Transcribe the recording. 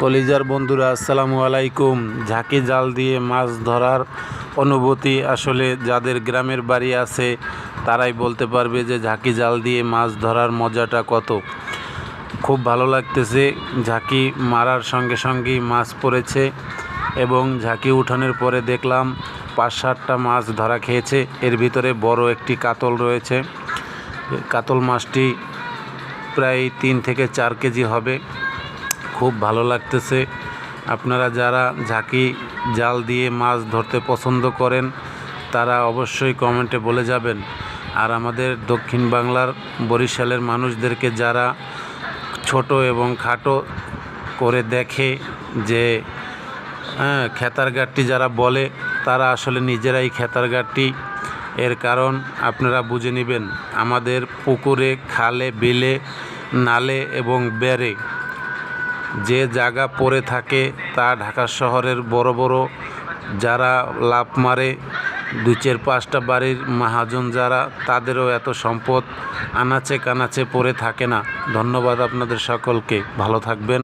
কলিজার বন্ধুরা, আসসালামু আলাইকুম। ঝাঁকি জাল দিয়ে মাছ ধরার অনুভূতি আসলে যাদের গ্রামের বাড়ি আছে তারাই বলতে পারবে যে ঝাঁকি জাল দিয়ে মাছ ধরার মজাটা কত। খুব ভালো লাগতেছে। ঝাঁকি মারার সঙ্গে সঙ্গেই মাছ পড়েছে এবং ঝাঁকি উঠানোর পরে দেখলাম ৫-৭টা মাছ ধরা খেয়েছে। এর ভিতরে বড় একটি কাতল রয়েছে। কাতল মাছটি প্রায় ৩ থেকে ৪ কেজি হবে। খুব ভালো লাগতেছে। আপনারা যারা ঝাঁকি জাল দিয়ে মাছ ধরতে পছন্দ করেন তারা অবশ্যই কমেন্টে বলে যাবেন। আর আমাদের দক্ষিণ বাংলার বরিশালের মানুষদেরকে যারা ছোট এবং খাটো করে দেখে যে খেতার গাট্টি যারা বলে, তারা আসলে নিজেরাই খেতার গাট্টি। এর কারণ আপনারা বুঝে নেবেন। আমাদের পুকুরে, খালে, বিলে, নালে এবং বেড়ে যে জায়গা পড়ে থাকে তা ঢাকা শহরের বড় বড় যারা লাফ মারে ২-৪-৫টা বাড়ির মহাজন যারা, তাদেরও এত সম্পদ আনাচে কানাচে পড়ে থাকে না। ধন্যবাদ আপনাদের সকলকে। ভালো থাকবেন।